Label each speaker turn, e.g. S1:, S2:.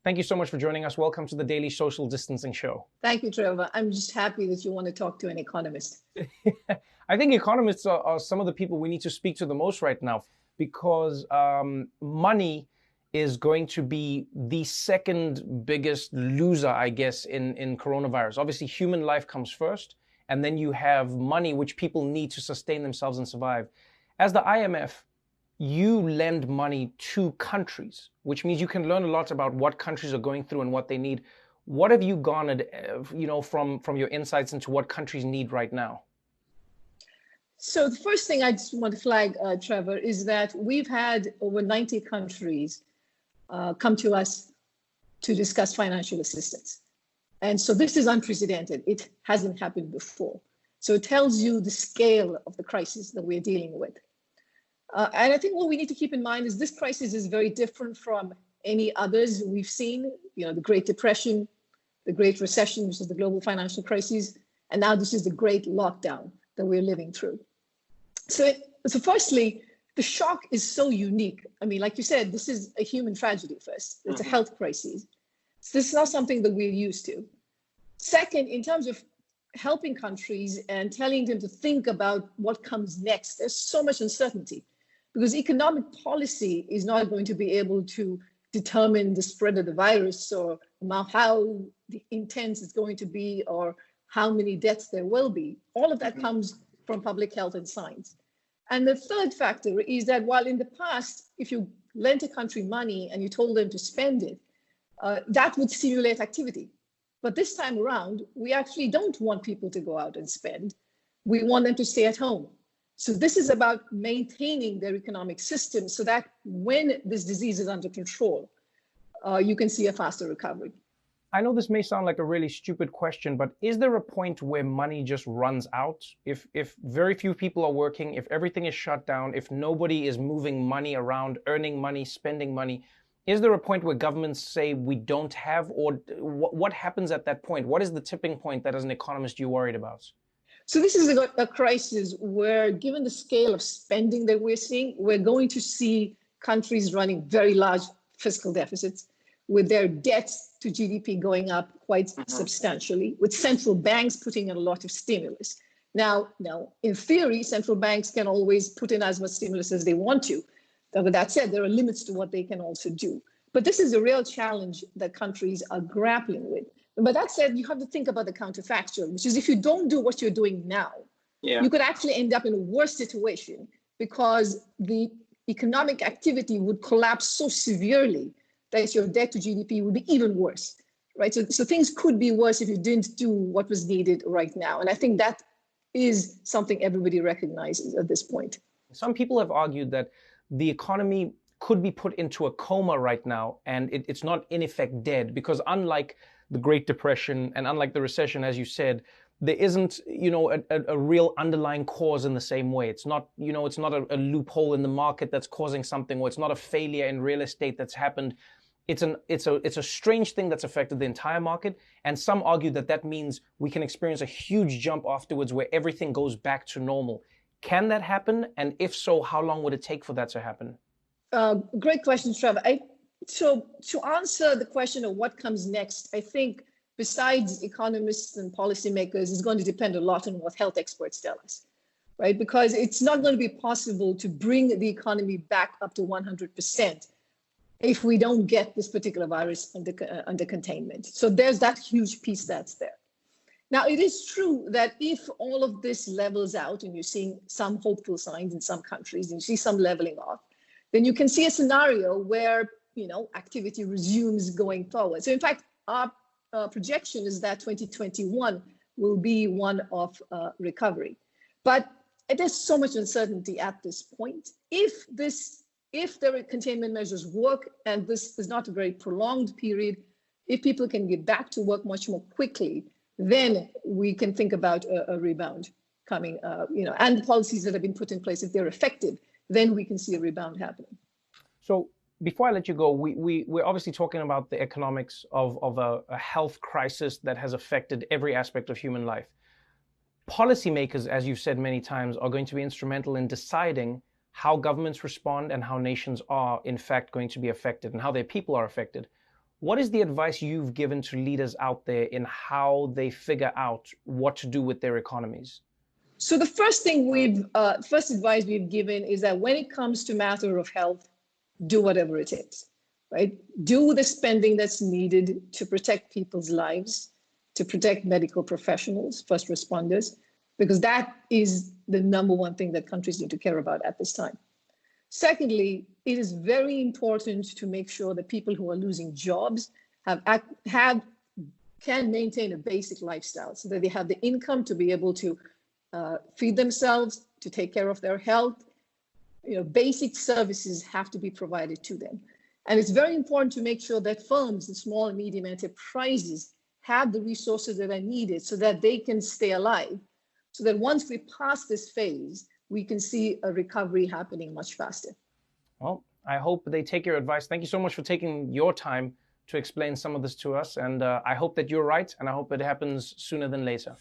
S1: Thank you so much for joining us. Welcome to the Daily Social Distancing Show.
S2: Thank you, Trevor. I'm just happy that you want to talk to an economist.
S1: I think economists are some of the people we need to speak to the most right now, because money is going to be the second biggest loser, I guess, in coronavirus. Obviously, human life comes first, and then you have money, which people need to sustain themselves and survive. As the IMF, you lend money to countries, which means you can learn a lot about what countries are going through and what they need. What have you garnered, from your insights into what countries need right now?
S2: So the first thing I just want to flag, Trevor, is that we've had over 90 countries come to us to discuss financial assistance. And so this is unprecedented. It hasn't happened before. So it tells you the scale of the crisis that we're dealing with. And I think what we need to keep in mind is this crisis is very different from any others we've seen, the Great Depression, the Great Recession, which is the global financial crisis, and now this is the Great Lockdown that we're living through. So firstly, the shock is so unique. I mean, like you said, this is a human tragedy first. It's a health crisis. So this is not something that we're used to. Second, in terms of helping countries and telling them to think about what comes next, there's so much uncertainty because economic policy is not going to be able to determine the spread of the virus or how intense it's going to be or how many deaths there will be. All of that comes from public health and science. And the third factor is that while in the past, if you lent a country money and you told them to spend it, that would stimulate activity. But this time around, we actually don't want people to go out and spend. We want them to stay at home. So this is about maintaining their economic system so that when this disease is under control, you can see a faster recovery.
S1: I know this may sound like a really stupid question, but is there a point where money just runs out? If very few people are working, if everything is shut down, if nobody is moving money around, earning money, spending money, is there a point where governments say we don't have, or what happens at that point? What is the tipping point that as an economist you're worried about?
S2: So this is a crisis where, given the scale of spending that we're seeing, we're going to see countries running very large fiscal deficits, with their debts to GDP going up quite substantially, with central banks putting in a lot of stimulus. Now, in theory, central banks can always put in as much stimulus as they want to. But that said, there are limits to what they can also do. But this is a real challenge that countries are grappling with. But that said, you have to think about the counterfactual, which is if you don't do what you're doing now, you could actually end up in a worse situation because the economic activity would collapse so severely that your debt to GDP would be even worse, right? So things could be worse if you didn't do what was needed right now. And I think that is something everybody recognizes at this point.
S1: Some people have argued that the economy could be put into a coma right now, and it's not in effect dead, because unlike the Great Depression and unlike the recession, as you said, there isn't, a real underlying cause in the same way. It's not, it's not a loophole in the market that's causing something, or it's not a failure in real estate that's happened. It's a strange thing that's affected the entire market. And some argue that means we can experience a huge jump afterwards where everything goes back to normal. Can that happen? And if so, how long would it take for that to happen?
S2: Great question, Trevor. So to answer the question of what comes next, I think besides economists and policymakers, it's going to depend a lot on what health experts tell us, right? Because it's not going to be possible to bring the economy back up to 100% if we don't get this particular virus under containment. So there's that huge piece that's there. Now, it is true that if all of this levels out and you're seeing some hopeful signs in some countries and you see some leveling off, then you can see a scenario where, activity resumes going forward. So in fact, our projection is that 2021 will be one of recovery. But there's so much uncertainty at this point. If the containment measures work, and this is not a very prolonged period, if people can get back to work much more quickly, then we can think about a rebound coming, and the policies that have been put in place, if they're effective, then we can see a rebound happening.
S1: So before I let you go, we're obviously talking about the economics of a health crisis that has affected every aspect of human life. Policymakers, as you've said many times, are going to be instrumental in deciding how governments respond and how nations are, in fact, going to be affected and how their people are affected. What is the advice you've given to leaders out there in how they figure out what to do with their economies?
S2: So the first advice we've given is that when it comes to matter of health, do whatever it takes, right? Do the spending that's needed to protect people's lives, to protect medical professionals, first responders, because that is the number one thing that countries need to care about at this time. Secondly, it is very important to make sure that people who are losing jobs can maintain a basic lifestyle so that they have the income to be able to feed themselves, to take care of their health. Basic services have to be provided to them. And it's very important to make sure that firms and small and medium enterprises have the resources that are needed so that they can stay alive, so that once we pass this phase, we can see a recovery happening much faster.
S1: Well, I hope they take your advice. Thank you so much for taking your time to explain some of this to us. And I hope that you're right, and I hope it happens sooner than later.